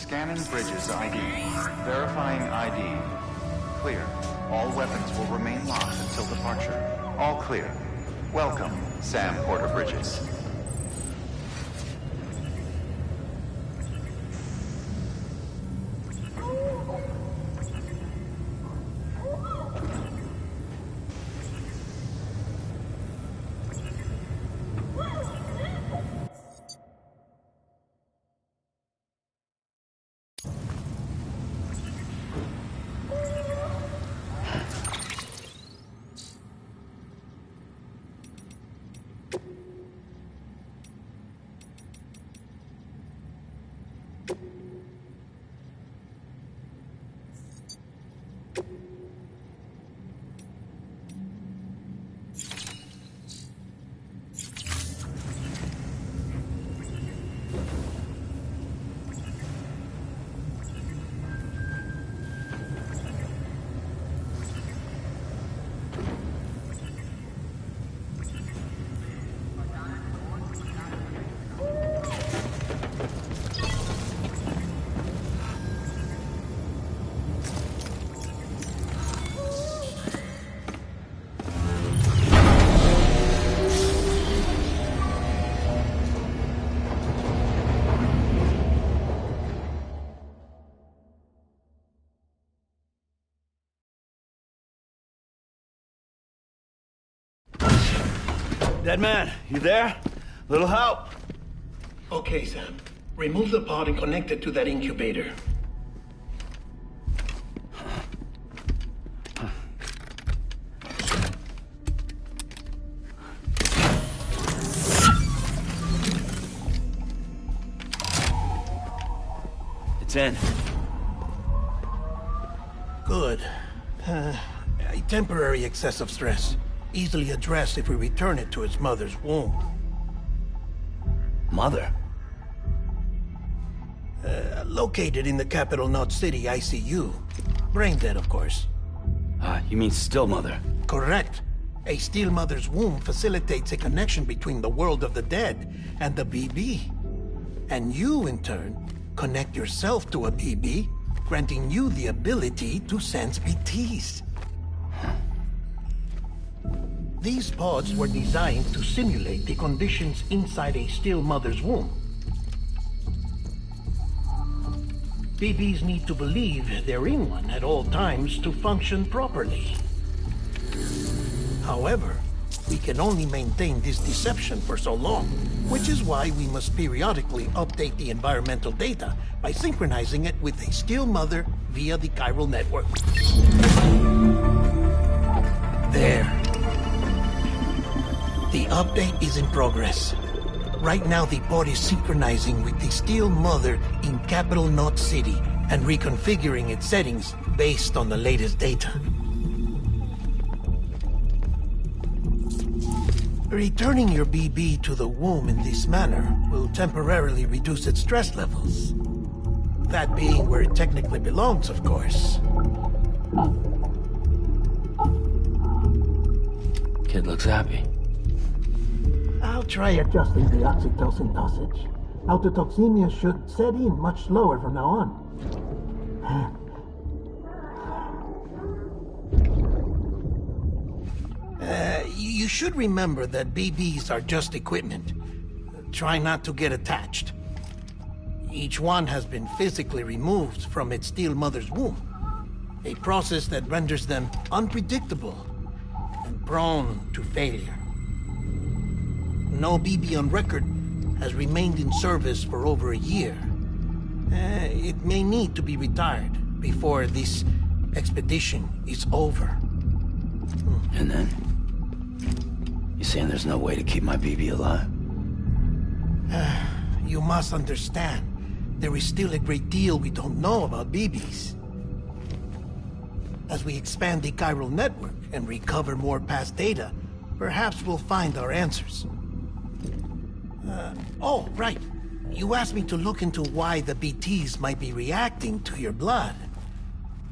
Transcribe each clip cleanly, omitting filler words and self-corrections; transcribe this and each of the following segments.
Scanning Bridges ID. Verifying ID. Clear. All weapons will remain locked until departure. All clear. Welcome, Sam Porter Bridges. Dead man, you there? Little help? Okay, Sam. Remove the pod and connect it to that incubator. It's in. Good. A temporary excessive stress. Easily addressed if we return it to its mother's womb. Mother? Located in the capital Knot City ICU. Brain dead, of course. You mean still mother? Correct. A still mother's womb facilitates a connection between the world of the dead and the BB. And you, in turn, connect yourself to a BB, granting you the ability to sense BTs. These pods were designed to simulate the conditions inside a still mother's womb. BBs need to believe they're in one at all times to function properly. However, we can only maintain this deception for so long, which is why we must periodically update the environmental data by synchronizing it with a still mother via the chiral network. There. The update is in progress. Right now, the pod is synchronizing with the Steel Mother in Capital Knot City and reconfiguring its settings based on the latest data. Returning your BB to the womb in this manner will temporarily reduce its stress levels. That being where it technically belongs, of course. Kid looks happy. I'll try adjusting the oxytocin dosage. Autotoxemia should set in much slower from now on. You should remember that BBs are just equipment. Try not to get attached. Each one has been physically removed from its steel mother's womb. A process that renders them unpredictable and prone to failure. No BB on record has remained in service for over a year. It may need to be retired before this expedition is over. And then? You saying there's no way to keep my BB alive? You must understand, there is still a great deal we don't know about BBs. As we expand the chiral network and recover more past data, perhaps we'll find our answers. Oh, right. You asked me to look into why the BTs might be reacting to your blood.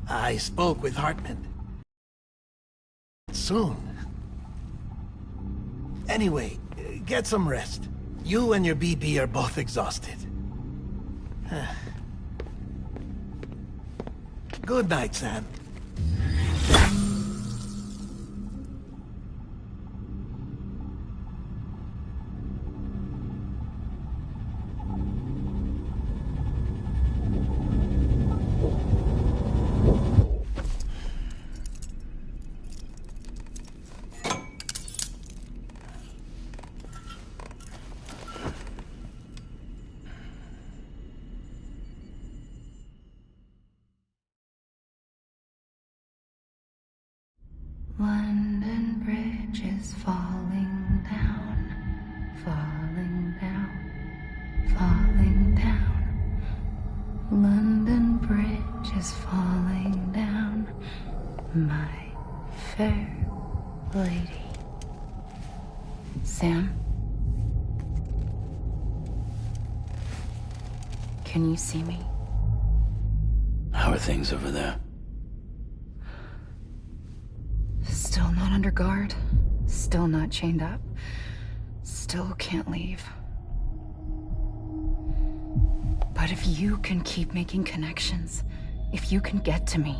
I spoke with Hartman. Soon. Anyway, get some rest. You and your BB are both exhausted. Good night, Sam. London Bridge is falling down, falling down, falling down. London Bridge is falling down, my fair lady. Sam? Can you see me? How are things over there? Still not under guard, still not chained up, still can't leave. But if you can keep making connections, if you can get to me,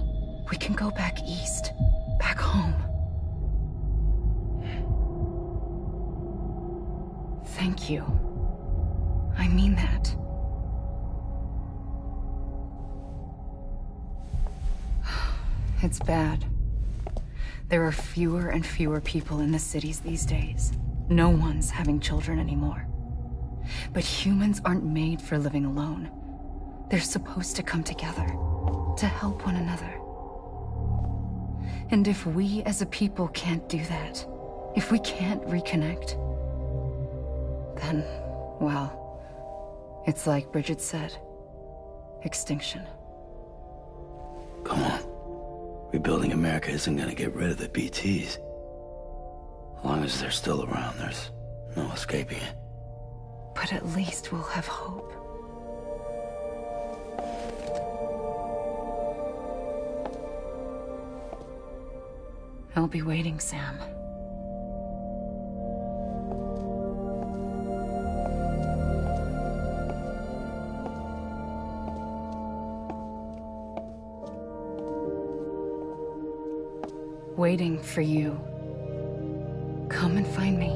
we can go back east, back home. Thank you. I mean that. It's bad. There are fewer and fewer people in the cities these days. No one's having children anymore. But humans aren't made for living alone. They're supposed to come together, to help one another. And if we as a people can't do that, if we can't reconnect, then, well, it's like Bridget said, extinction. Come on. Rebuilding America isn't gonna get rid of the BTs. As long as they're still around, there's no escaping it. But at least we'll have hope. I'll be waiting, Sam. Waiting for you. Come and find me.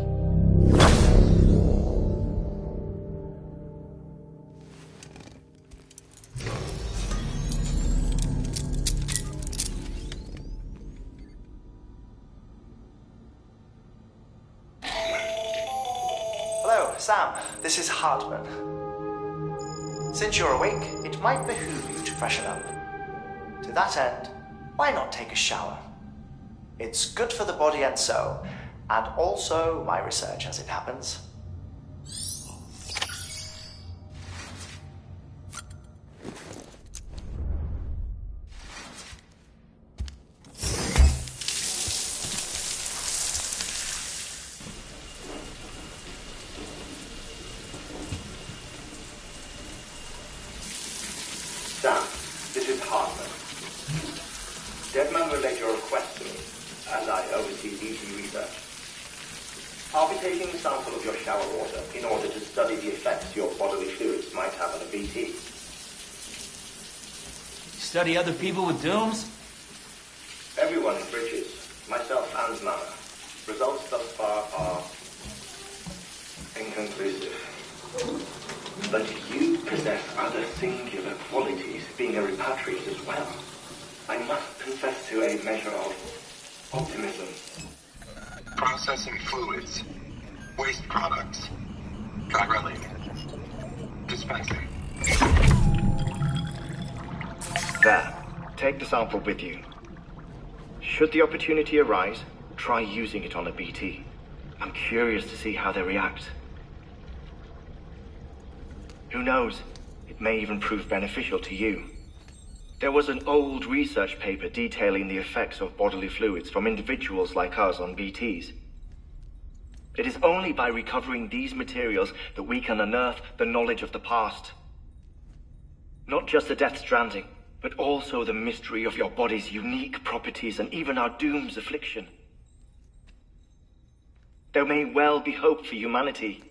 Hello, Sam. This is Hartman. Since you're awake, it might behoove you to freshen up. To that end, why not take a shower? It's good for the body and soul, and also my research as it happens. Sam, this is Hartman. Deadman relayed your request to me, and I oversee BT research. I'll be taking a sample of your shower water in order to study the effects your bodily fluids might have on a BT. Study other people with dooms? Everyone in Bridges, myself and Nana. Results thus far are inconclusive. But you possess other singular qualities, being a repatriate as well. I must confess to a measure of optimism. Processing fluids. Waste products. Direlling. Dispensing. There. Take the sample with you. Should the opportunity arise, try using it on a BT. I'm curious to see how they react. Who knows? It may even prove beneficial to you. There was an old research paper detailing the effects of bodily fluids from individuals like us on BTs. It is only by recovering these materials that we can unearth the knowledge of the past. Not just the Death Stranding, but also the mystery of your body's unique properties and even our doom's affliction. There may well be hope for humanity.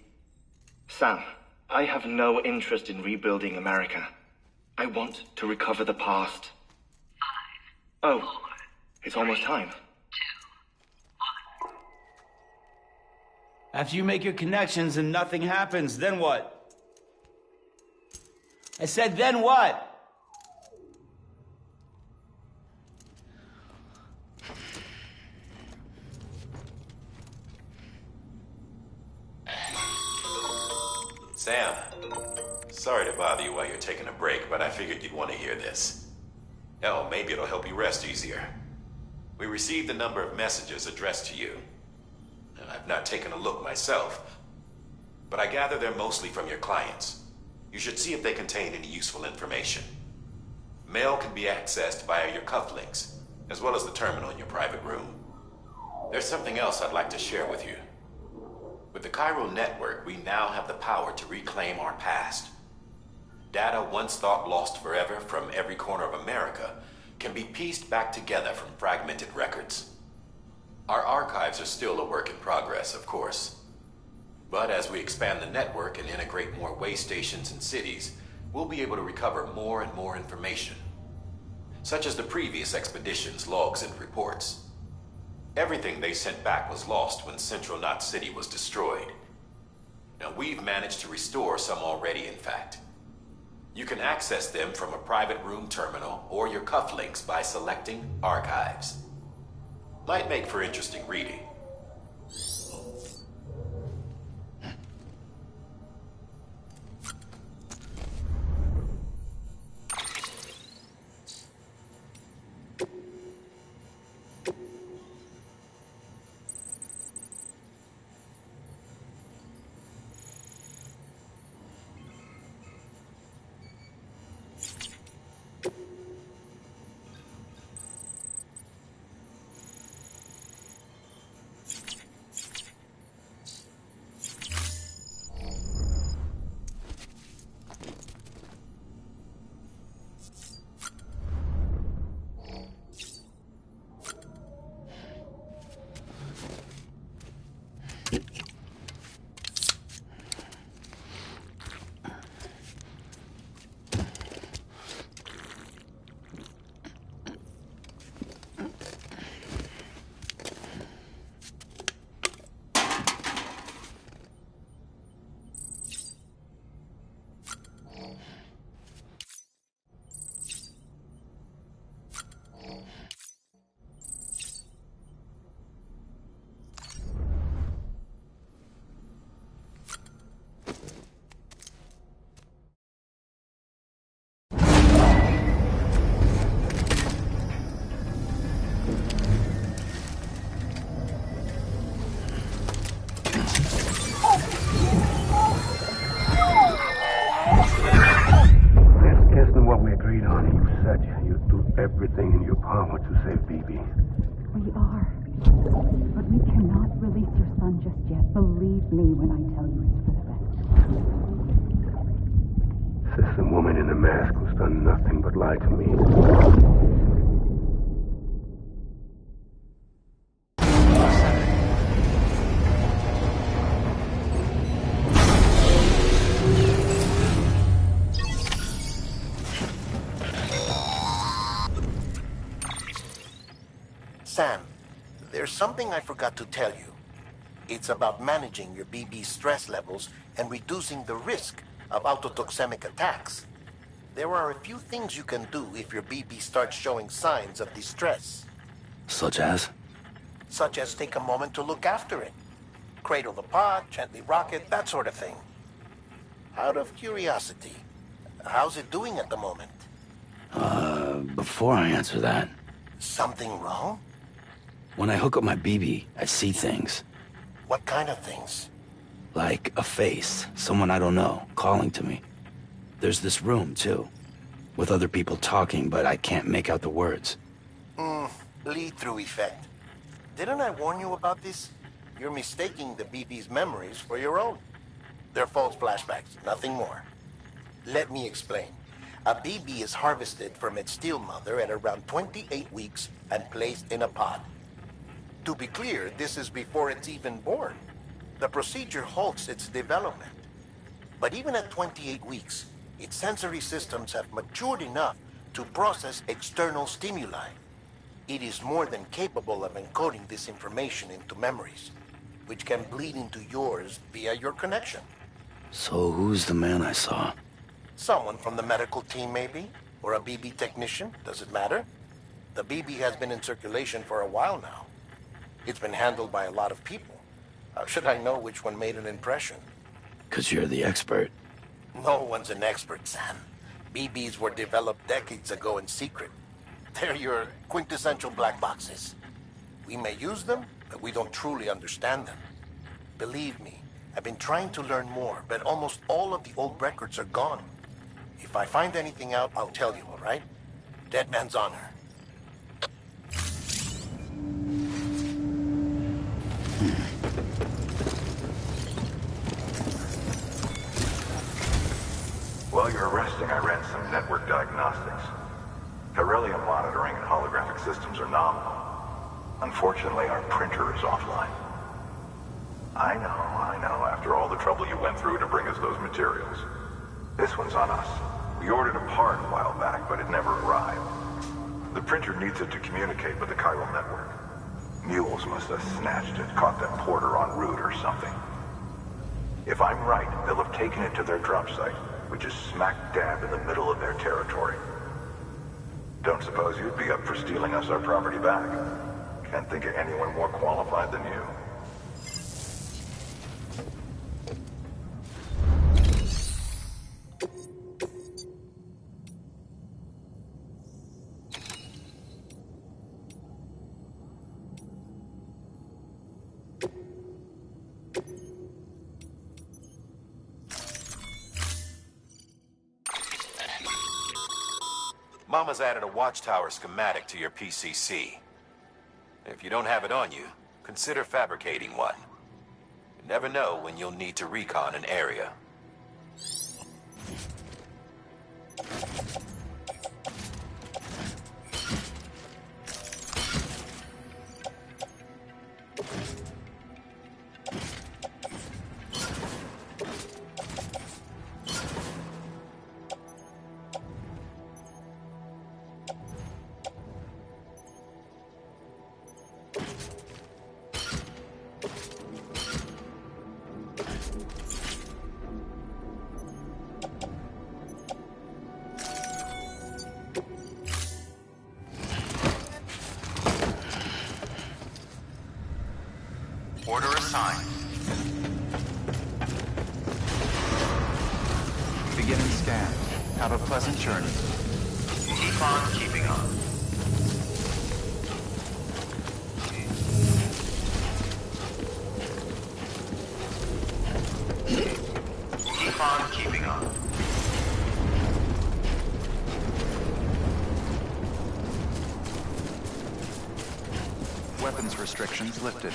Sam, I have no interest in rebuilding America. I want to recover the past. Oh, it's almost time. After you make your connections and nothing happens, then what? I said, then what? Sam, sorry to bother you while you're taking a break, but I figured you'd want to hear this. Hell, maybe it'll help you rest easier. We received a number of messages addressed to you. I've not taken a look myself, but I gather they're mostly from your clients. You should see if they contain any useful information. Mail can be accessed via your cufflinks, as well as the terminal in your private room. There's something else I'd like to share with you. With the Chiral network, we now have the power to reclaim our past. Data once thought lost forever from every corner of America can be pieced back together from fragmented records. Our archives are still a work in progress, of course. But as we expand the network and integrate more way stations and cities, we'll be able to recover more and more information, such as the previous expedition's logs and reports. Everything they sent back was lost when Central Knot City was destroyed. Now, we've managed to restore some already, in fact. You can access them from a private room terminal or your cufflinks by selecting Archives. Might make for interesting reading. Everything in your power to save BB. We are. But we cannot release your son just yet. Believe me when I tell you it's for the best. Says the woman in the mask who's done nothing but lie to me. Sam, there's something I forgot to tell you. It's about managing your BB stress levels and reducing the risk of autotoxemic attacks. There are a few things you can do if your BB starts showing signs of distress. Such as? Such as take a moment to look after it. Cradle the pod, gently rock it, that sort of thing. Out of curiosity, how's it doing at the moment? Before I answer that... Something wrong? When I hook up my BB, I see things. What kind of things? Like a face, someone I don't know, calling to me. There's this room, too, with other people talking, but I can't make out the words. Lead-through effect. Didn't I warn you about this? You're mistaking the BB's memories for your own. They're false flashbacks, nothing more. Let me explain. A BB is harvested from its steel mother at around 28 weeks and placed in a pod. To be clear, this is before it's even born. The procedure halts its development. But even at 28 weeks, its sensory systems have matured enough to process external stimuli. It is more than capable of encoding this information into memories, which can bleed into yours via your connection. So who's the man I saw? Someone from the medical team, maybe? Or a BB technician? Does it matter? The BB has been in circulation for a while now. It's been handled by a lot of people. How should I know which one made an impression? 'Cause you're the expert. No one's an expert, Sam. BBs were developed decades ago in secret. They're your quintessential black boxes. We may use them, but we don't truly understand them. Believe me, I've been trying to learn more, but almost all of the old records are gone. If I find anything out, I'll tell you, all right? Dead man's honor. While you're resting, I ran some network diagnostics. Beryllium monitoring and holographic systems are nominal. Unfortunately, our printer is offline. I know, after all the trouble you went through to bring us those materials. This one's on us. We ordered a part a while back, but it never arrived. The printer needs it to communicate with the chiral network. Mules must have snatched it, caught that porter en route or something. If I'm right, they'll have taken it to their drop site, which is smack dab in the middle of their territory. Don't suppose you'd be up for stealing us our property back? Can't think of anyone more qualified than you. Mama's added a watchtower schematic to your PCC. If you don't have it on you, consider fabricating one. You never know when you'll need to recon an area. Order assigned. Beginning scan. Have a pleasant journey. Keep on keeping on. Keep on keeping on. Weapons restrictions lifted.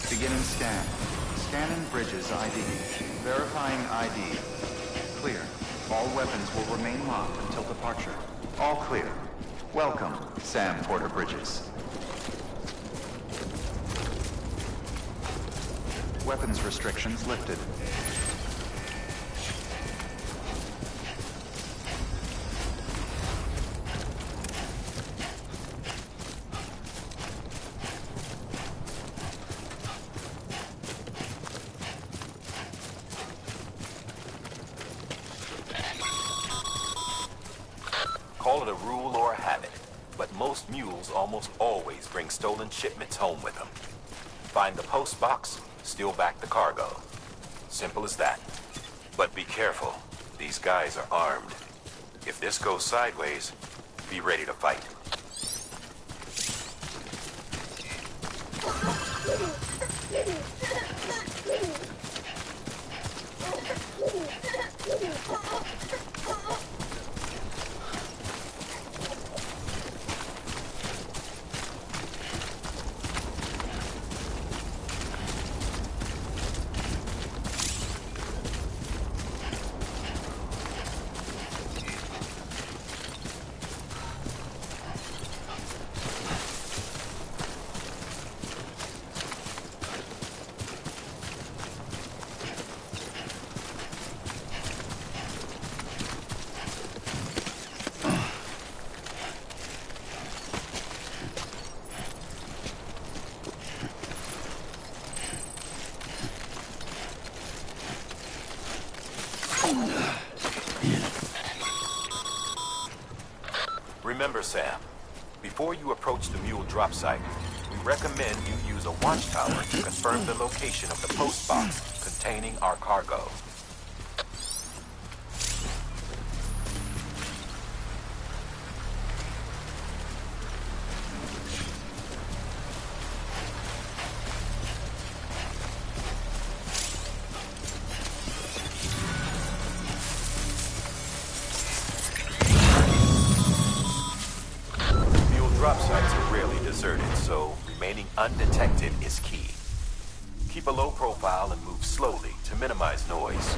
Beginning scan. Scanning bridges ID. Verifying ID. Clear. All weapons will remain locked until departure. All clear. Welcome, Sam Porter Bridges. Weapons restrictions lifted. Call it a rule or a habit, but most mules almost always bring stolen shipments home with them. Find the post box, steal back the cargo. Simple as that. But be careful. These guys are armed. If this goes sideways, be ready to fight. Remember, Sam, before you approach the mule drop site, we recommend you use a watchtower to confirm the location of the post box containing our cargo. Drop sites are rarely deserted, so remaining undetected is key. Keep a low profile and move slowly to minimize noise.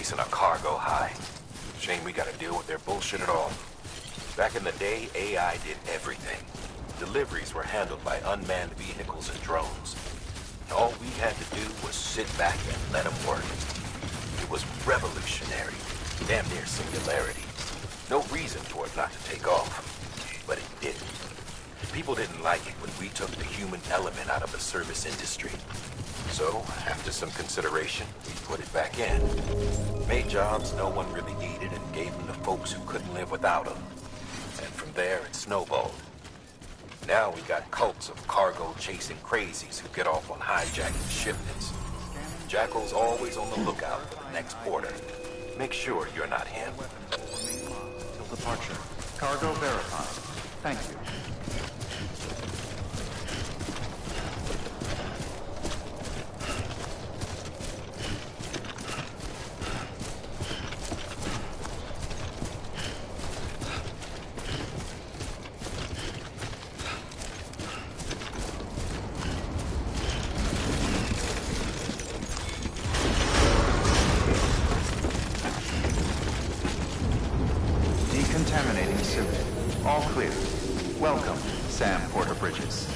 chasing a cargo high. Shame we gotta deal with their bullshit at all. Back in the day, AI did everything. Deliveries were handled by unmanned vehicles and drones. All we had to do was sit back and let them work. It was revolutionary, damn near singularity. No reason for it not to take off, but it didn't. People didn't like it when we took the human element out of the service industry. So, after some consideration, we put it back in. Made jobs no one really needed and gave them to folks who couldn't live without them. And from there, it snowballed. Now we got cults of cargo-chasing crazies who get off on hijacking shipments. Jackal's always on the lookout for the next order. Make sure you're not him. Till departure. Cargo verified. Thank you. Decontaminating suit. All clear. Welcome, Sam Porter Bridges.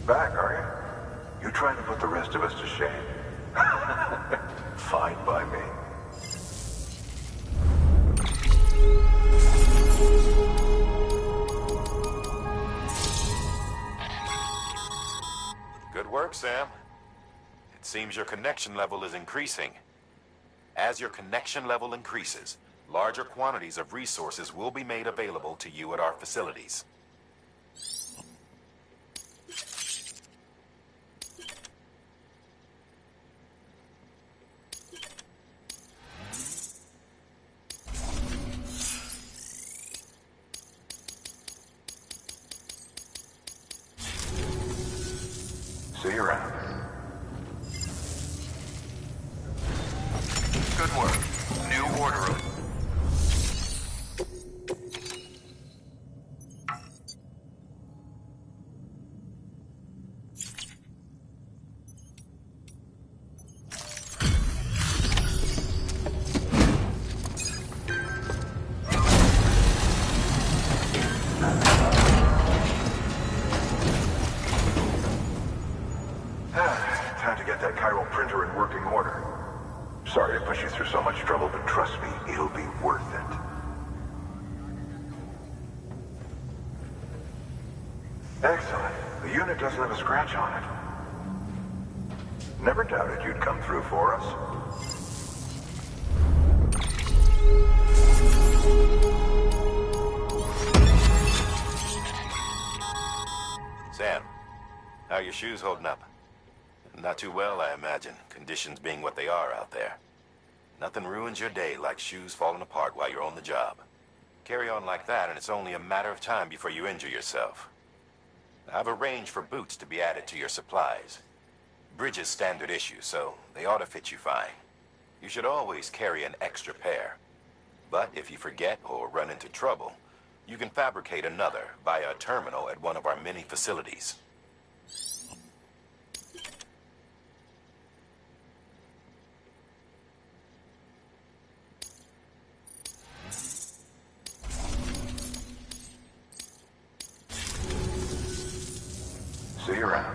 Back, are you? You trying to put the rest of us to shame? Fine by me. Good work, Sam. It seems your connection level is increasing. As your connection level increases, larger quantities of resources will be made available to you at our facilities. See you around. Good work. New order. Time to get that chiral printer in working order. Sorry to push you through so much trouble, but trust me, it'll be worth it. Excellent. The unit doesn't have a scratch on it. Never doubted you'd come through for us. Sam, how are your shoes holding up? Not too well, I imagine, conditions being what they are out there. Nothing ruins your day like shoes falling apart while you're on the job. Carry on like that, and it's only a matter of time before you injure yourself. I've arranged for boots to be added to your supplies. Bridges standard issue, so they ought to fit you fine. You should always carry an extra pair. But if you forget or run into trouble, you can fabricate another via a terminal at one of our many facilities. See you around.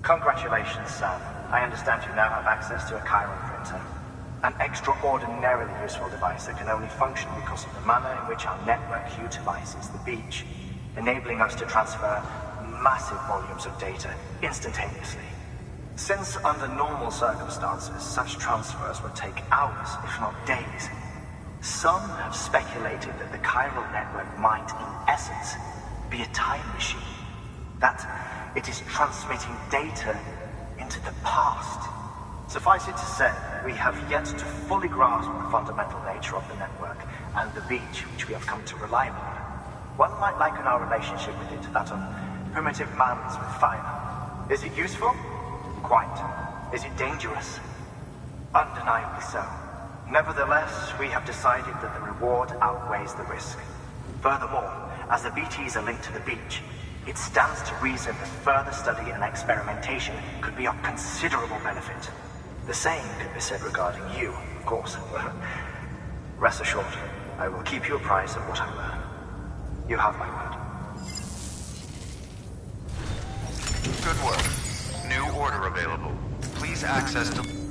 Congratulations, Sam. I understand you now have access to a chiral printer. An extraordinarily useful device that can only function because of the manner in which our network utilizes the beach, enabling us to transfer massive volumes of data instantaneously. Since under normal circumstances, such transfers would take hours, if not days, some have speculated that the chiral network might, in essence, be a time machine. That it is transmitting data into the past, Suffice it to say, we have yet to fully grasp the fundamental nature of the network and the beach which we have come to rely on. One might liken our relationship with it to that of primitive mammals with fire. Is it useful? Quite. Is it dangerous? Undeniably so. Nevertheless, we have decided that the reward outweighs the risk. Furthermore, as the BTs are linked to the beach, it stands to reason that further study and experimentation could be of considerable benefit. The same could be said regarding you, of course. Rest assured, I will keep you apprised of what I learn. You have my word. Good work. New order available. Please access to...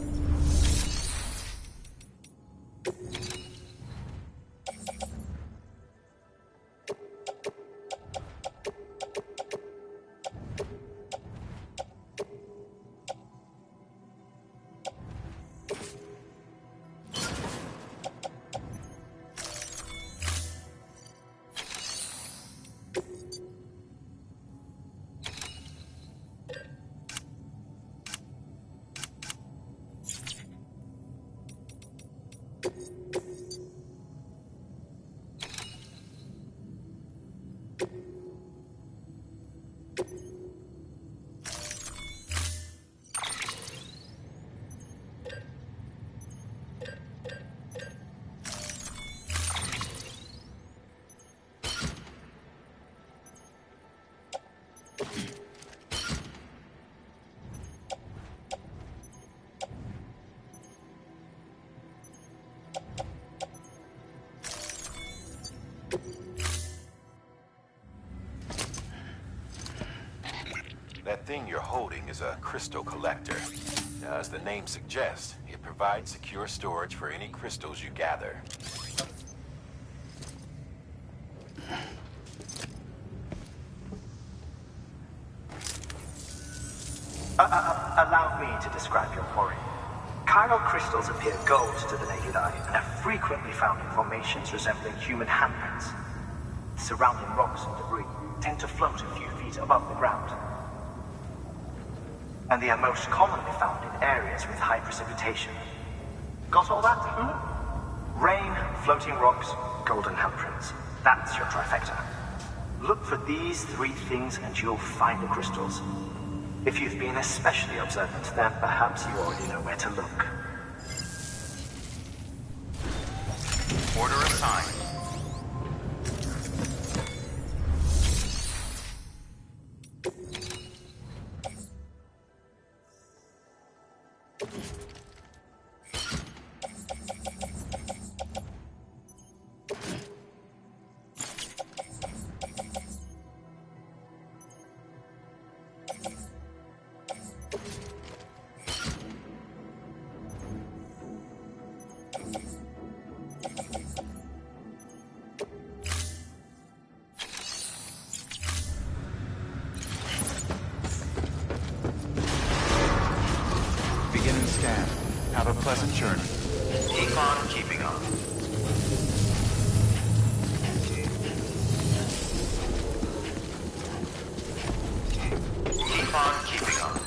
That thing you're holding is a crystal collector. Now, as the name suggests, it provides secure storage for any crystals you gather. Allow me to describe your quarry. Chiral crystals appear gold to the naked eye and are frequently found in formations resembling human handprints. Surrounding rocks and debris tend to float a few feet above the ground. And they are most commonly found in areas with high precipitation. Got all that? Rain, floating rocks, golden handprints. That's your trifecta. Look for these three things and you'll find the crystals. If you've been especially observant, then perhaps you already know where to look. Order assigned. Beginning scan. Have a pleasant journey. Keep on keeping on. Keep on keeping on.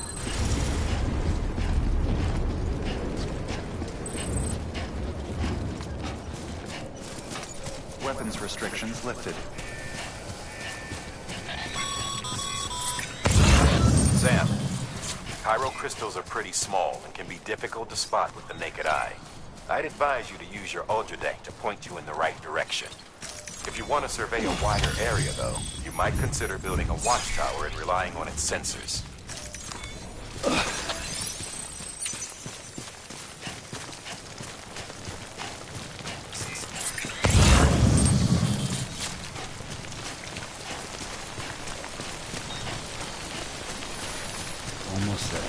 Weapons restrictions lifted. Sam, chiral crystals are pretty small and can be difficult to spot with the naked eye. I'd advise you to use your Ultra Deck to point you in the right direction. If you want to survey a wider area, though, you might consider building a watchtower and relying on its sensors. Almost there.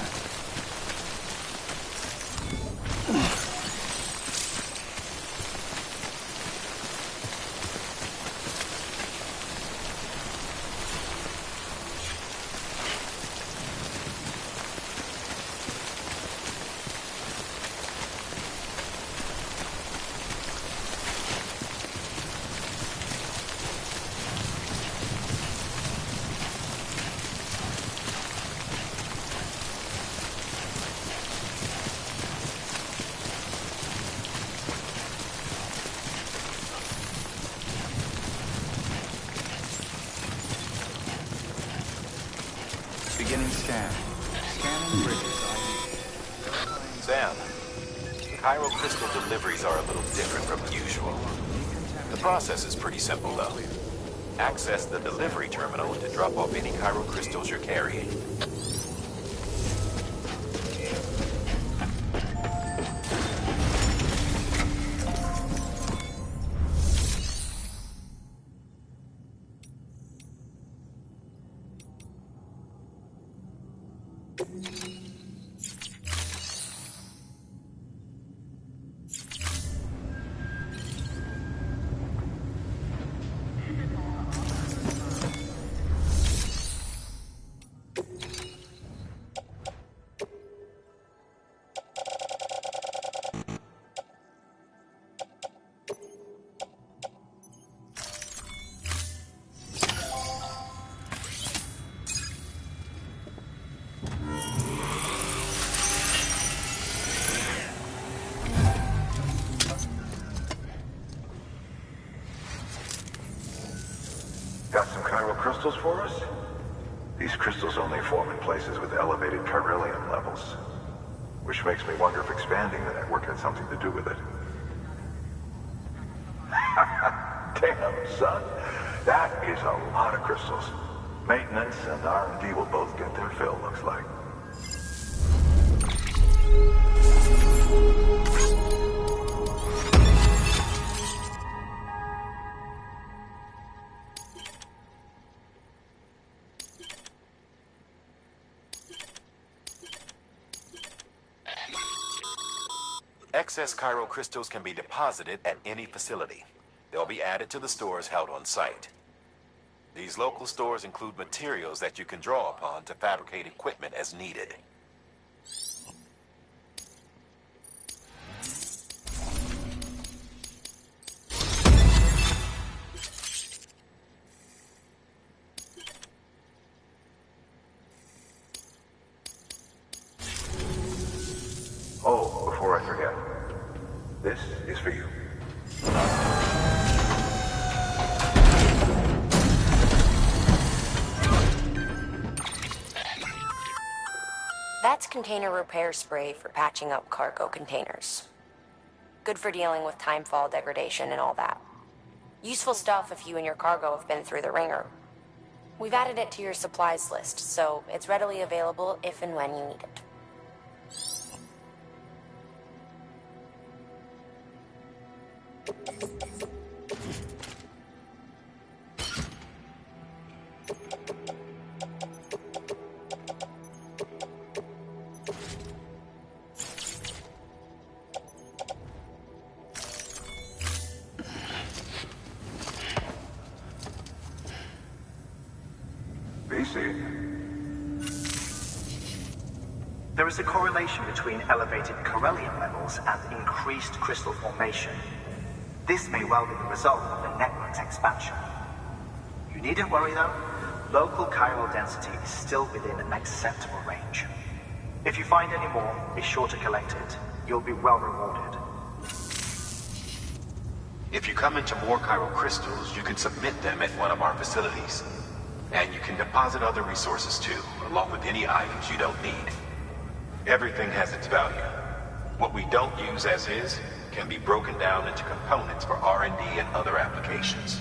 Beginning scan. Scanning bridges ID. Sam, chiral crystal deliveries are a little different from usual. The process is pretty simple, though. Access the delivery terminal to drop off any chiral crystals you're carrying. Got some chiral crystals for us? These crystals only form in places with elevated chiralium levels. Which makes me wonder if expanding the network had something to do with it. Damn, son. That is a lot of crystals. Maintenance and R&D will both get their fill, looks like. Excess chiral crystals can be deposited at any facility. They'll be added to the stores held on site. These local stores include materials that you can draw upon to fabricate equipment as needed. Oh, before I forget, this is for you. That's container repair spray for patching up cargo containers. Good for dealing with timefall degradation and all that. Useful stuff if you and your cargo have been through the ringer. We've added it to your supplies list, so it's readily available if and when you need it. There is a correlation between elevated chiralium levels and increased crystal formation. This may well be the result of the network's expansion. You needn't worry though. Local chiral density is still within an acceptable range. If you find any more, be sure to collect it. You'll be well rewarded. If you come into more chiral crystals, you can submit them at one of our facilities. And you can deposit other resources too, along with any items you don't need. Everything has its value. What we don't use as is can be broken down into components for R&D and other applications.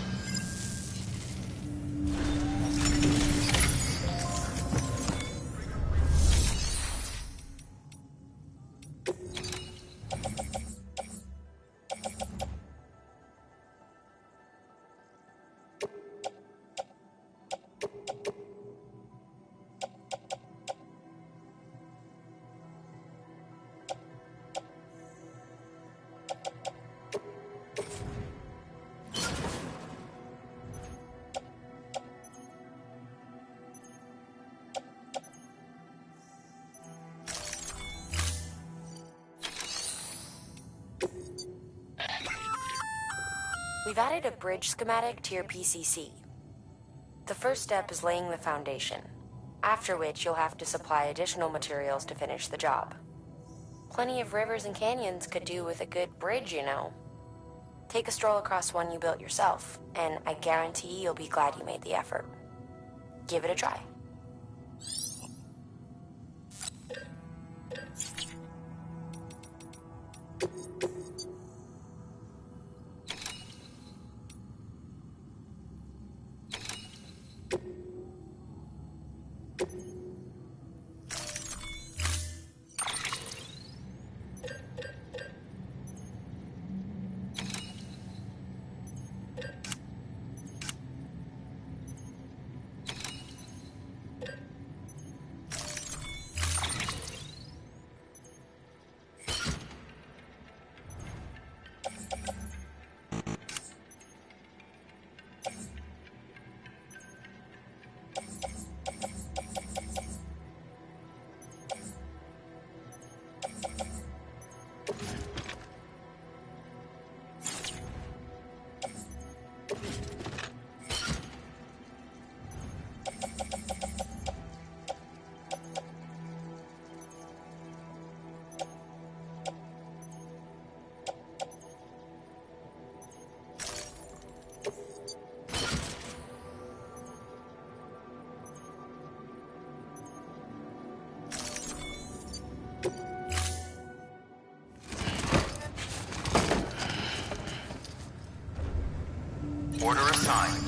We've added a bridge schematic to your PCC. The first step is laying the foundation, after which you'll have to supply additional materials to finish the job. Plenty of rivers and canyons could do with a good bridge, you know. Take a stroll across one you built yourself, and I guarantee you'll be glad you made the effort. Give it a try. time.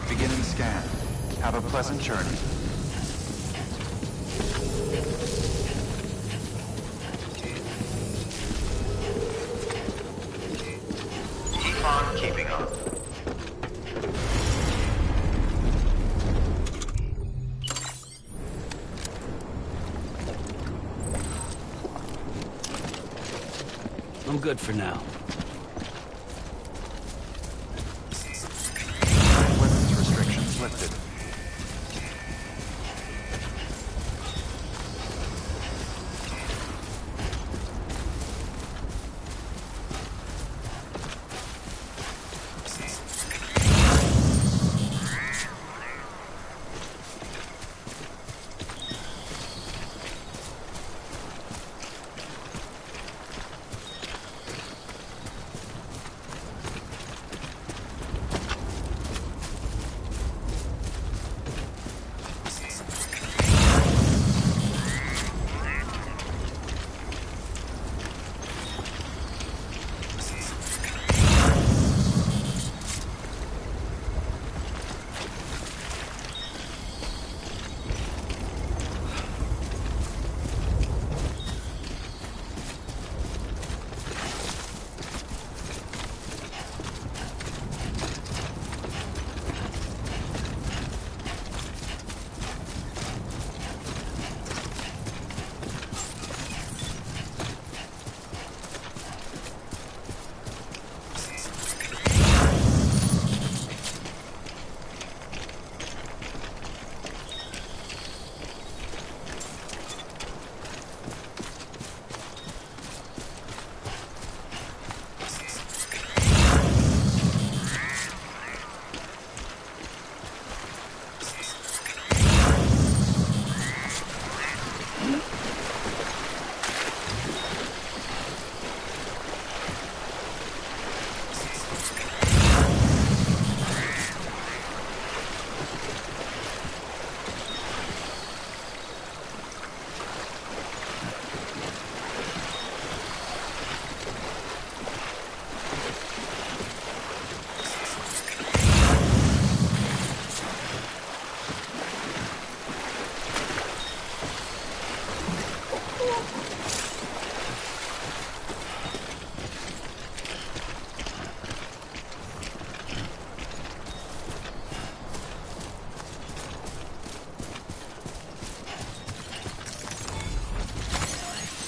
Beginning scan. Have a pleasant journey. Keep on keeping on. I'm good for now. Weapons restrictions lifted.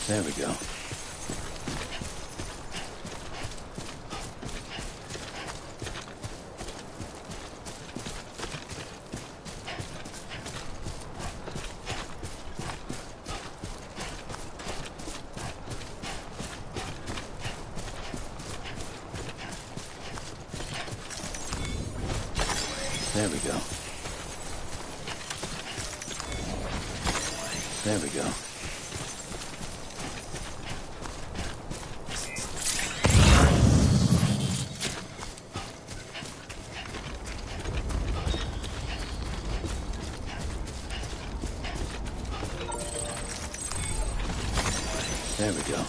There we go. There we go. There we go. There we go.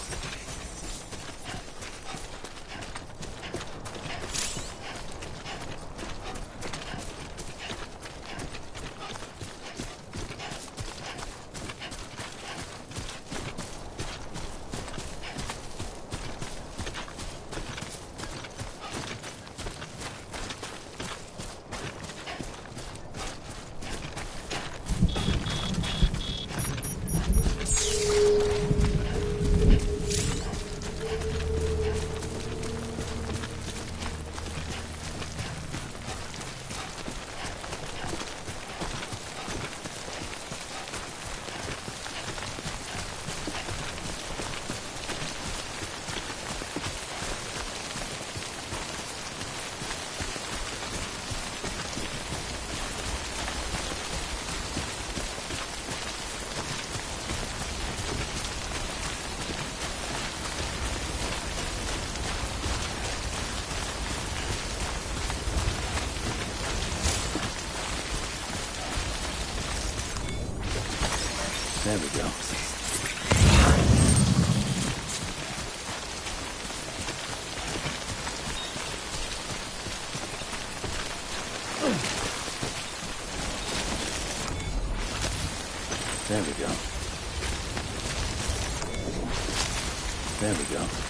There we go. There we go. There we go.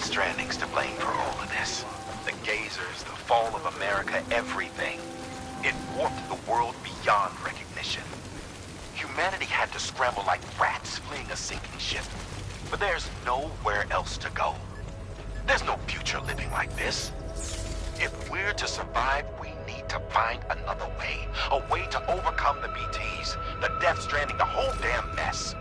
Stranding's to blame for all of this. The gazers, the fall of America, everything. It warped the world beyond recognition. Humanity had to scramble like rats fleeing a sinking ship. But there's nowhere else to go. There's no future living like this. If we're to survive, we need to find another way. A way to overcome the BTs, the Death Stranding, the whole damn mess.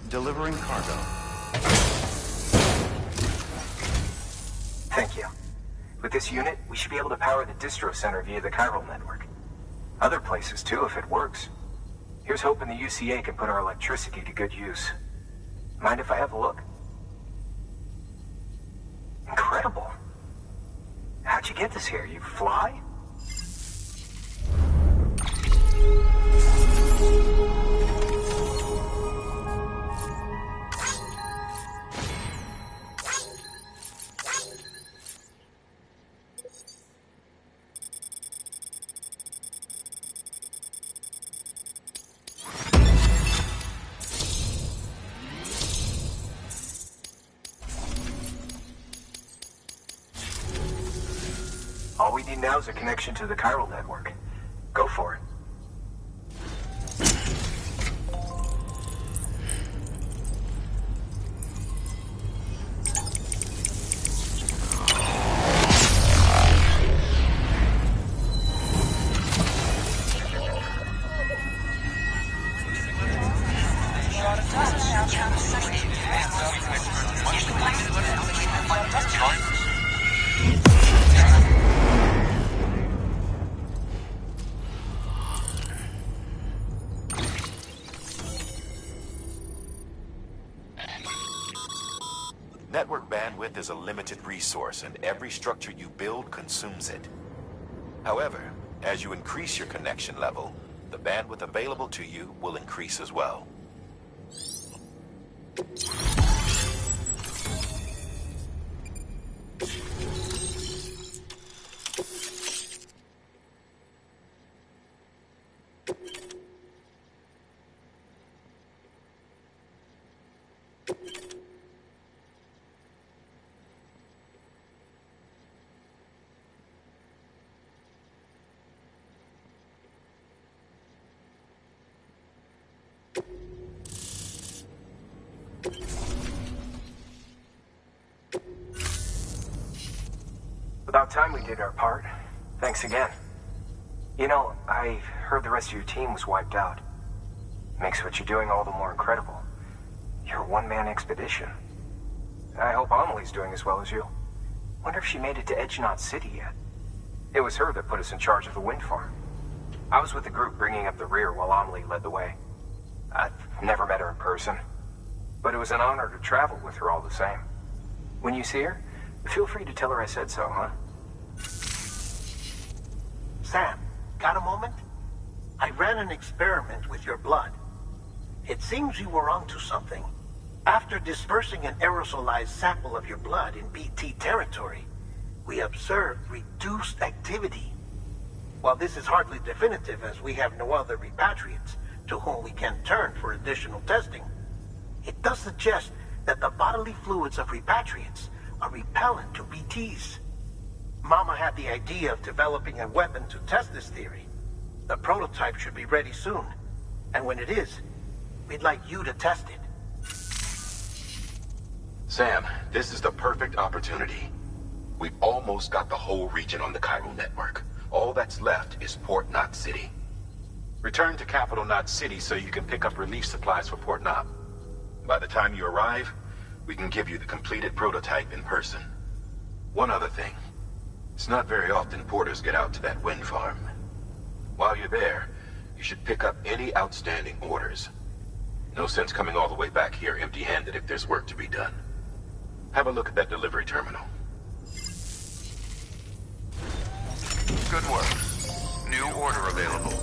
Delivering cargo. Thank you. With this unit, we should be able to power the distro center via the chiral network. Other places too, if it works. Here's hoping the UCA can put our electricity to good use. Mind if I have a look? Incredible. How'd you get this here? You fly? All we need now is a connection to the chiral network. Go for it. Network bandwidth is a limited resource, and every structure you build consumes it. However, as you increase your connection level, the bandwidth available to you will increase as well. About time we did our part. Thanks again. You know, I heard the rest of your team was wiped out. Makes what you're doing all the more incredible. You're a one-man expedition. I hope Amelie's doing as well as you. Wonder if she made it to Edgenot City yet. It was her that put us in charge of the wind farm. I was with the group bringing up the rear while Amelie led the way. I've never met her in person, but it was an honor to travel with her all the same. When you see her, feel free to tell her I said so, huh? Sam, got a moment? I ran an experiment with your blood. It seems you were onto something. After dispersing an aerosolized sample of your blood in BT territory, we observed reduced activity. While this is hardly definitive, as we have no other repatriates to whom we can turn for additional testing, it does suggest that the bodily fluids of repatriates are repellent to BTs. Mama had the idea of developing a weapon to test this theory. The prototype should be ready soon, and when it is, we'd like you to test it. Sam, this is the perfect opportunity. We've almost got the whole region on the chiral network. All that's left is Port Knot City. Return to Capital Knot City so you can pick up relief supplies for Port Knot. By the time you arrive, we can give you the completed prototype in person. One other thing. It's not very often porters get out to that wind farm. While you're there, you should pick up any outstanding orders. No sense coming all the way back here empty-handed if there's work to be done. Have a look at that delivery terminal. Good work. New order available.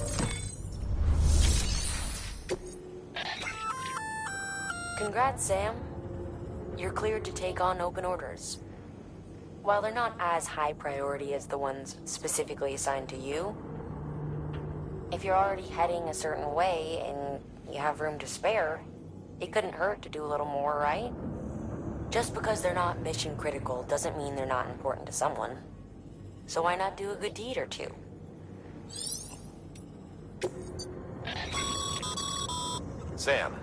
Congrats, Sam. You're cleared to take on open orders. While they're not as high priority as the ones specifically assigned to you, if you're already heading a certain way and you have room to spare, it couldn't hurt to do a little more, right? Just because they're not mission critical doesn't mean they're not important to someone. So why not do a good deed or two? Sam,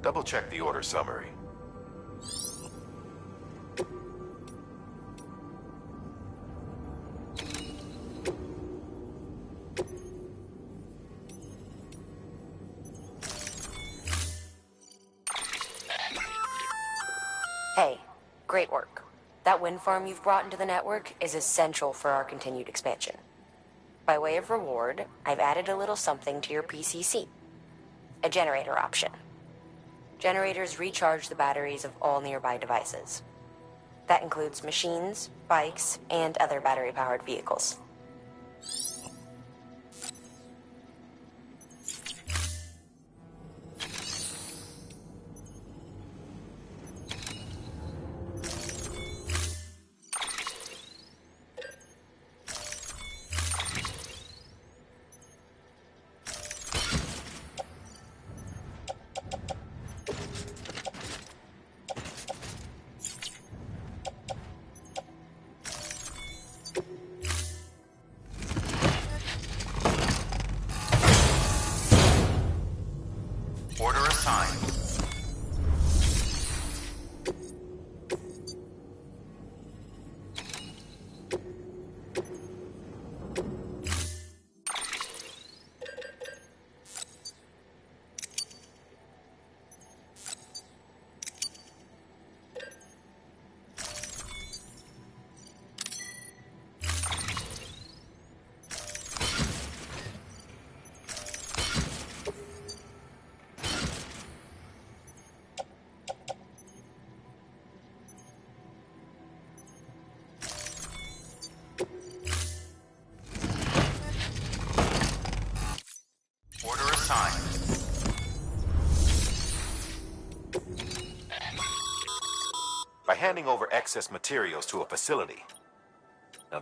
double-check the order summary. Hey, great work. That wind farm you've brought into the network is essential for our continued expansion. By way of reward, I've added a little something to your PCC. A generator option. Generators recharge the batteries of all nearby devices. That includes machines, bikes, and other battery-powered vehicles. Order assigned. Order assigned. By handing over excess materials to a facility. Now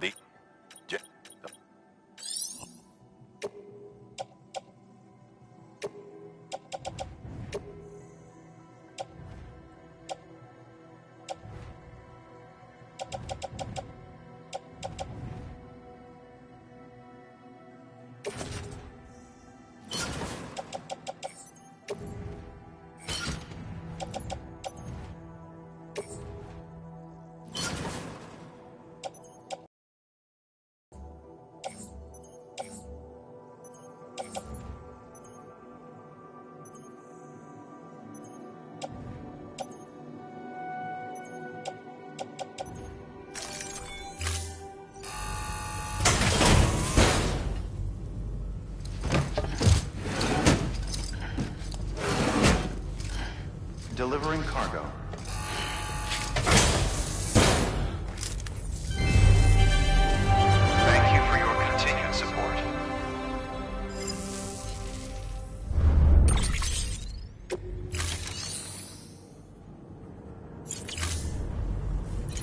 Delivering cargo. Thank you for your continued support.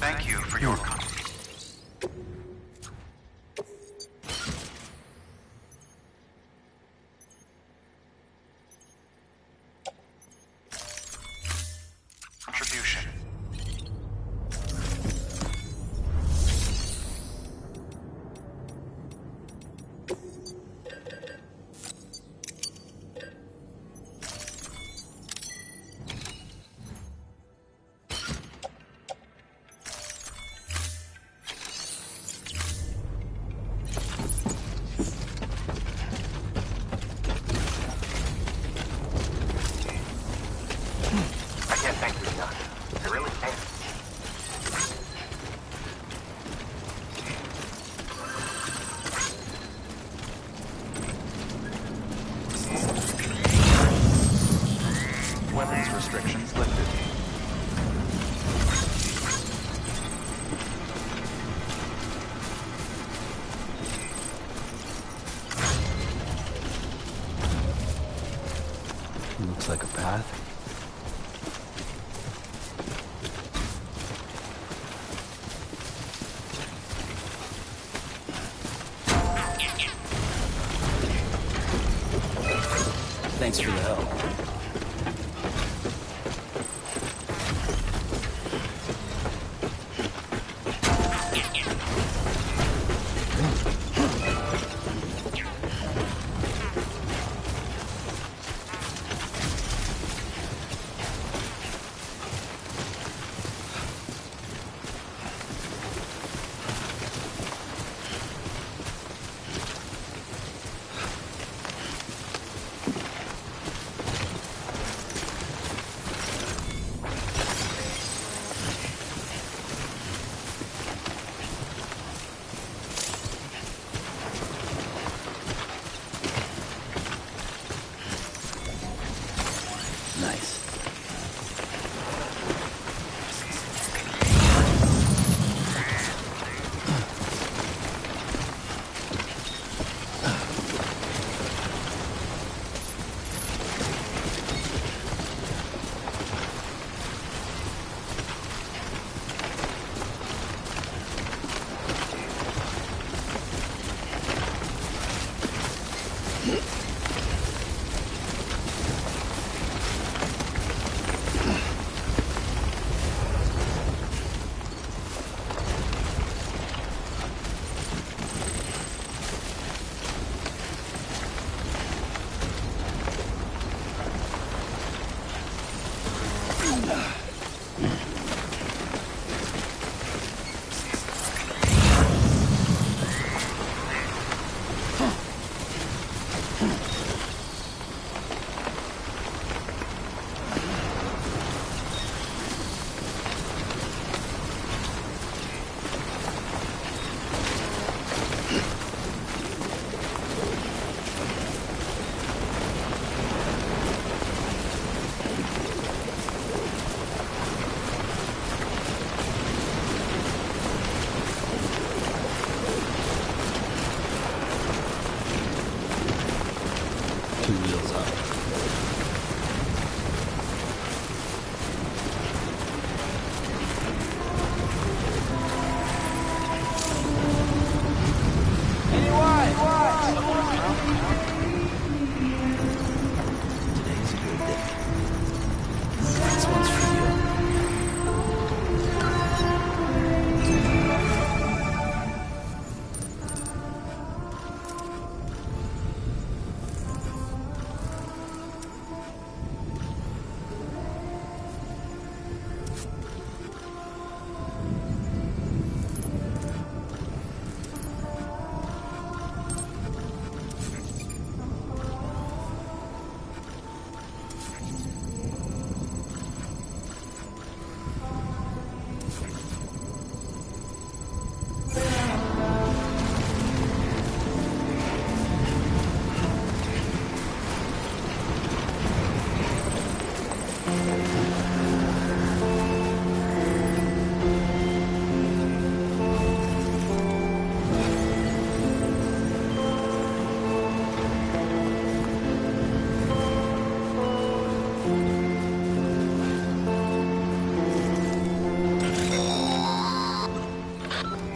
Thank you for your contribution. I can't thank you enough. I really can't. Weapons restrictions lifted. Looks like a path. Thanks for the help. Nice. Two wheels up. Today's a good day. This one's for you.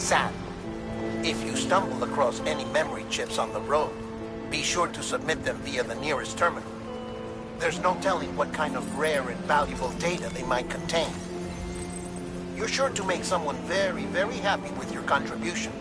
Sam. If you stumble across any memory chips on the road, be sure to submit them via the nearest terminal. There's no telling what kind of rare and valuable data they might contain. You're sure to make someone very, very happy with your contribution.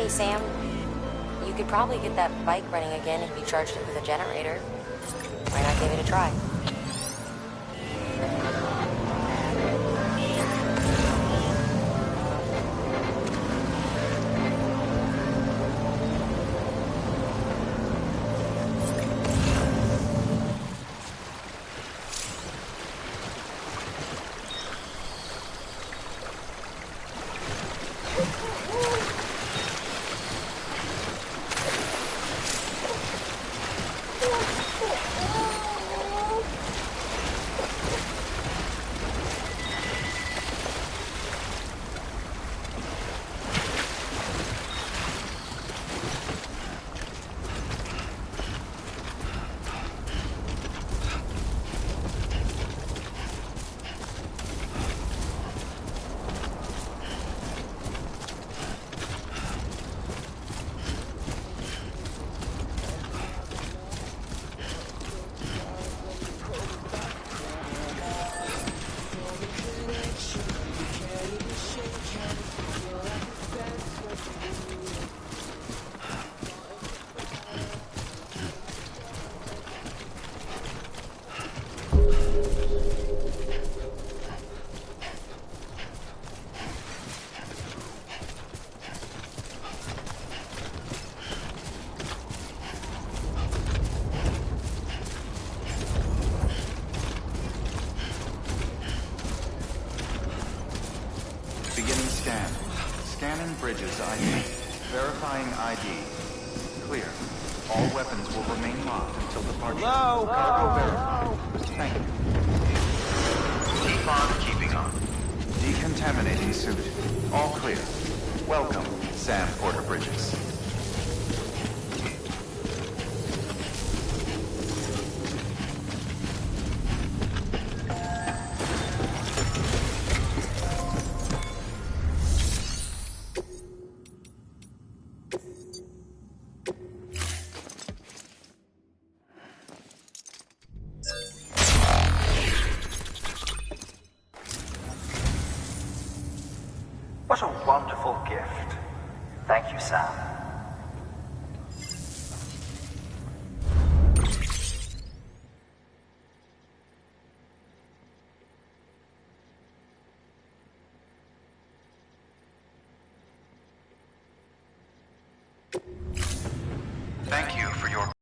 Sam, you could probably get that bike running again if you charged it with a generator. Why not give it a try? Scan. Scanning bridges ID. Verifying ID. Clear. All weapons will remain locked until departure. Hello? Cargo verified. Thank you. Keep on keeping on. Decontaminating suit. All clear. Welcome, Sam Porter Bridges. What a wonderful gift. Thank you, Sam. Thank you for your...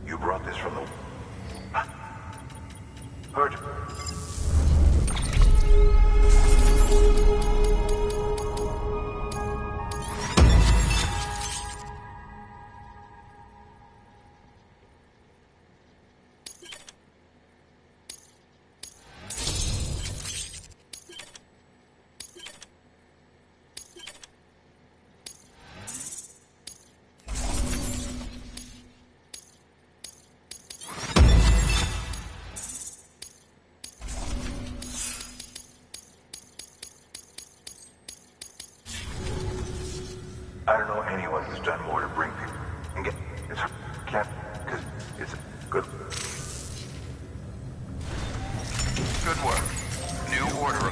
You brought this from the... Heard you. I don't know anyone who's done more to bring people and get... It's... Can't... Because it's good... Good work. New order.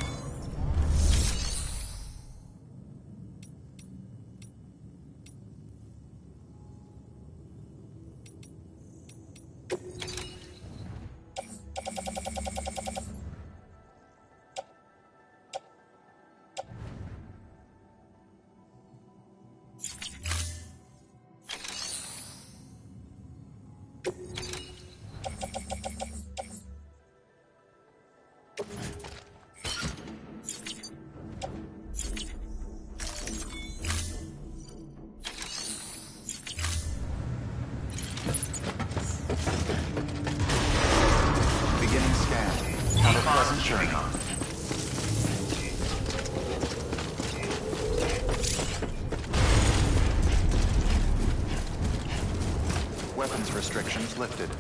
Beginning scan. Have a pleasant journey. Weapons restrictions lifted.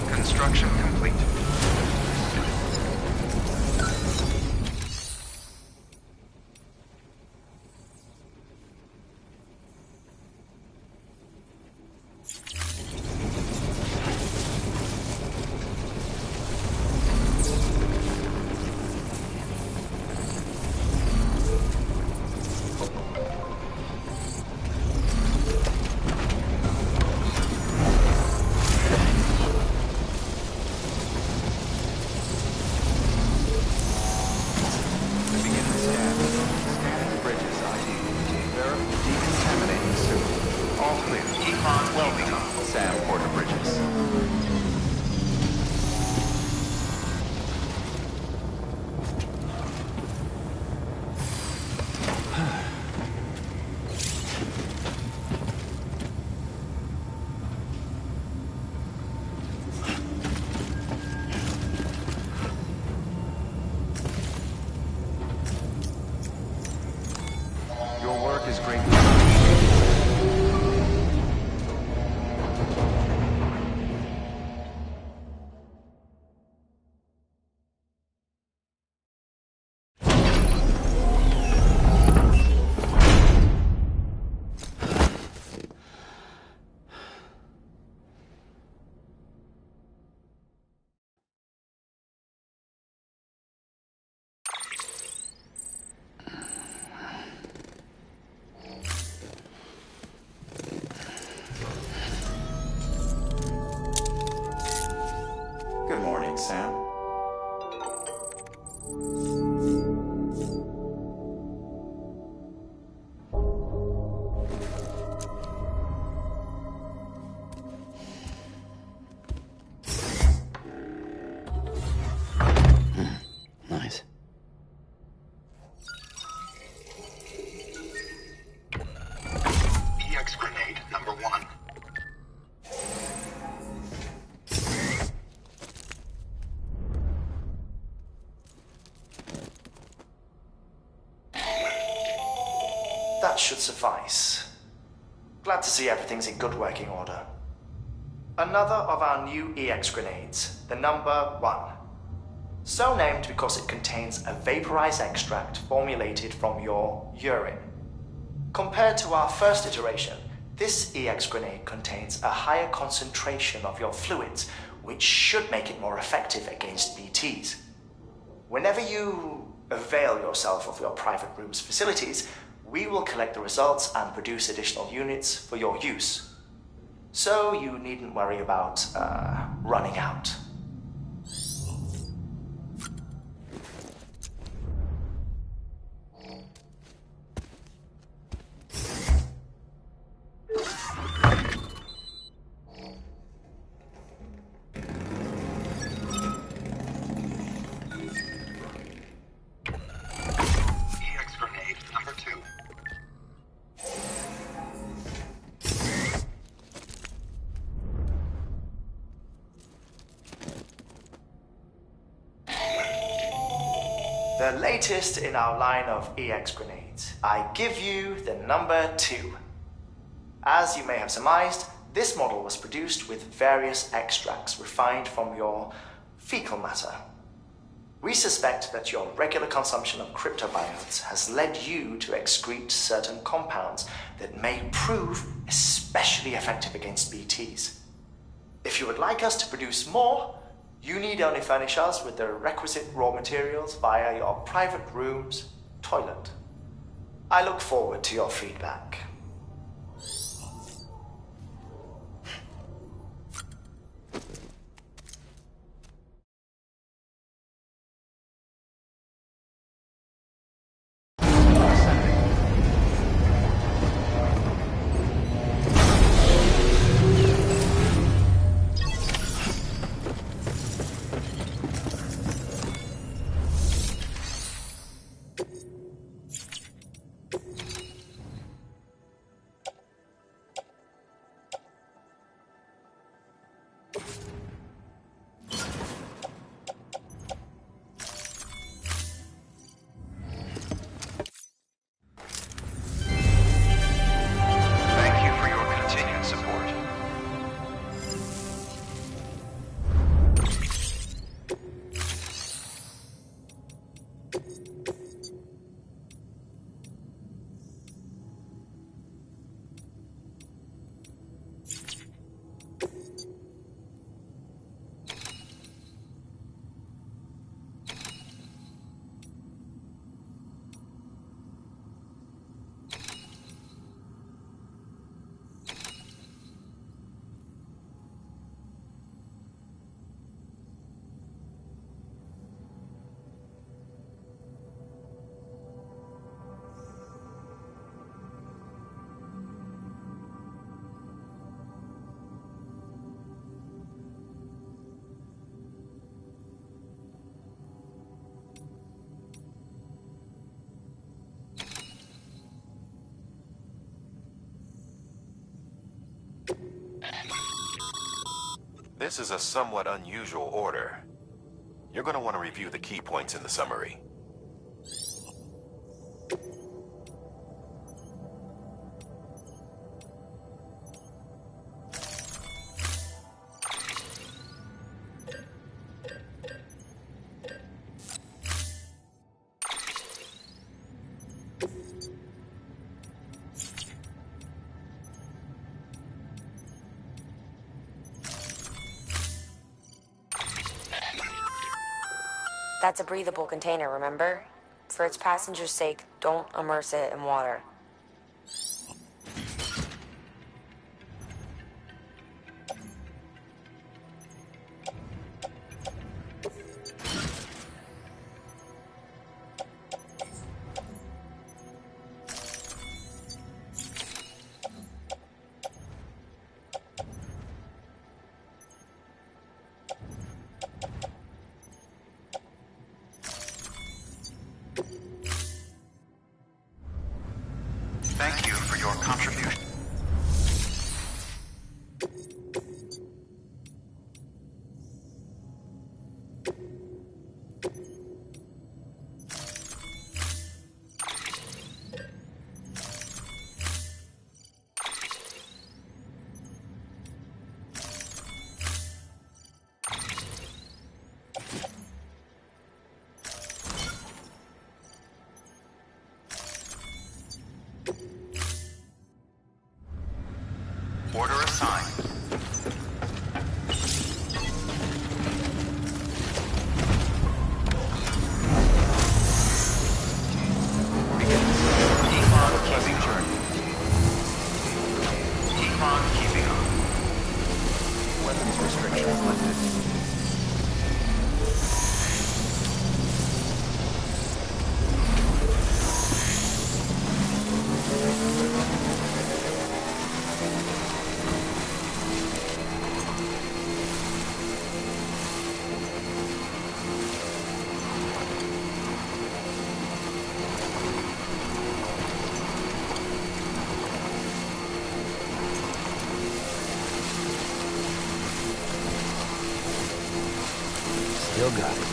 Construction complete. is greatly That should suffice. Glad to see everything's in good working order. Another of our new EX grenades, the number 1. So named because it contains a vaporized extract formulated from your urine. Compared to our first iteration, this EX grenade contains a higher concentration of your fluids, which should make it more effective against BTs. Whenever you avail yourself of your private room's facilities, we will collect the results and produce additional units for your use. So you needn't worry about, running out. EX grenade number 2. The latest in our line of EX grenades. I give you the number 2. As you may have surmised, this model was produced with various extracts refined from your fecal matter. We suspect that your regular consumption of cryptobiotes has led you to excrete certain compounds that may prove especially effective against BTs. If you would like us to produce more, you need only furnish us with the requisite raw materials via your private room's toilet. I look forward to your feedback. Thank you for your continued support. This is a somewhat unusual order. You're going to want to review the key points in the summary. That's a breathable container, remember? For its passengers' sake, don't immerse it in water. Thank you for your contribution. Still got it.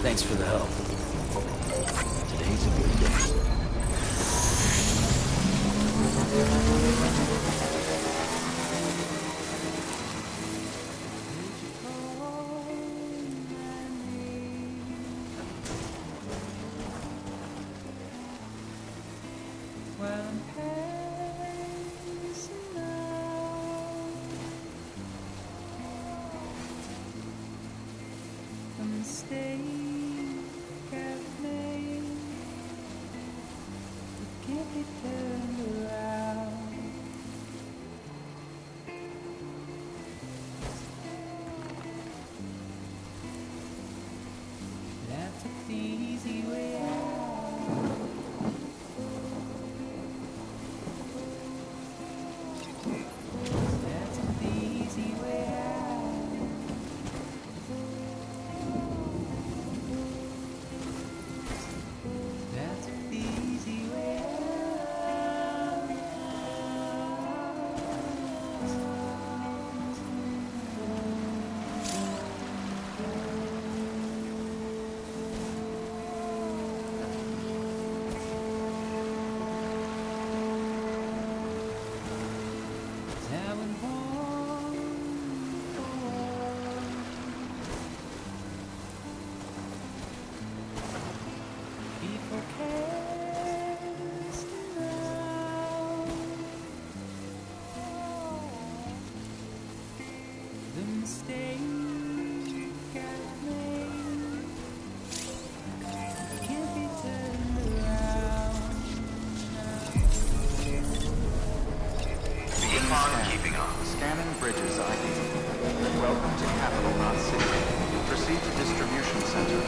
Thanks for the help. Today's a good day. Scanning Bridges ID. Welcome to Capital Knot City. Proceed to Distribution Center.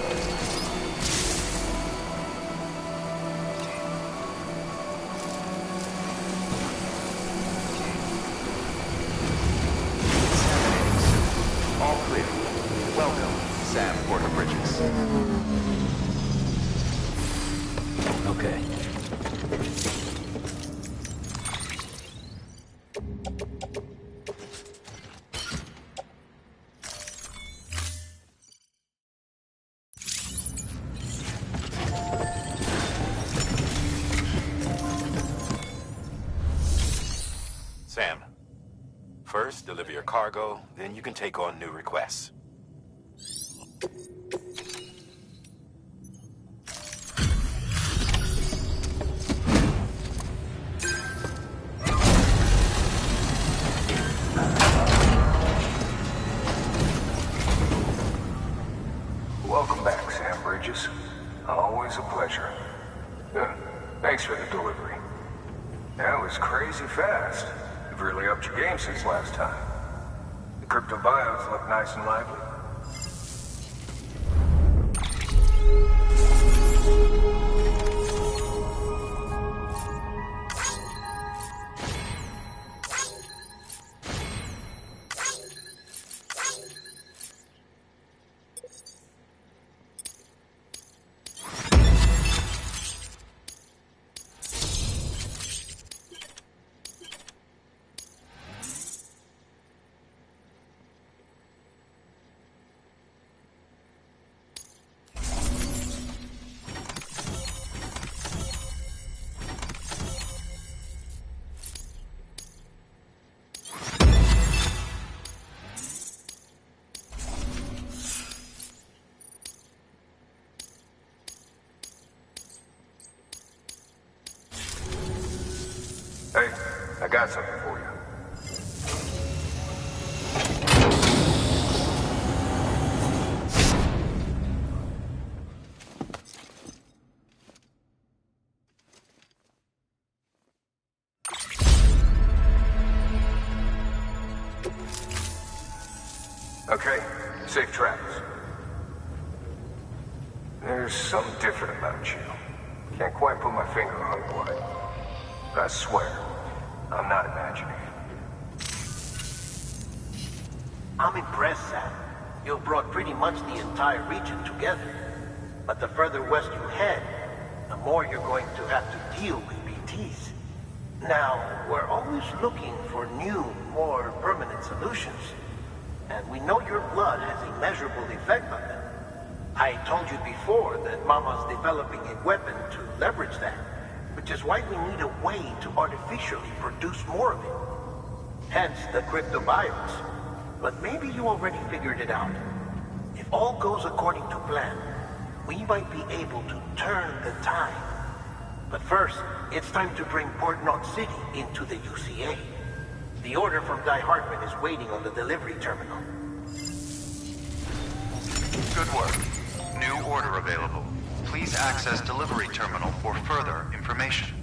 Examining suit. All clear. Welcome, Sam Porter Bridges. Okay. Sam, first deliver your cargo, then you can take on new requests. Welcome back, Sam Bridges. Always a pleasure. Thanks for the delivery. That was crazy fast. You've really upped your game since last time. The crypto bios look nice and lively. Hey, I got something for you. Okay, safe travels. There's something different about you. Can't quite put my finger on what. But I swear, I'm not imagining it. I'm impressed, Sam. You've brought pretty much the entire region together. But the further west you head, the more you're going to have to deal with BTs. Now, we're always looking for new, more permanent solutions. And we know your blood has a measurable effect on them. I told you before that Mama's developing a weapon to leverage that, which is why we need a way to artificially produce more of it. Hence the cryptobiotes. But maybe you already figured it out. If all goes according to plan, we might be able to turn the tide. But first, it's time to bring Port Knot City into the UCA. The order from Die Hartman is waiting on the delivery terminal. Good work. New order available. Please access delivery terminal for further information.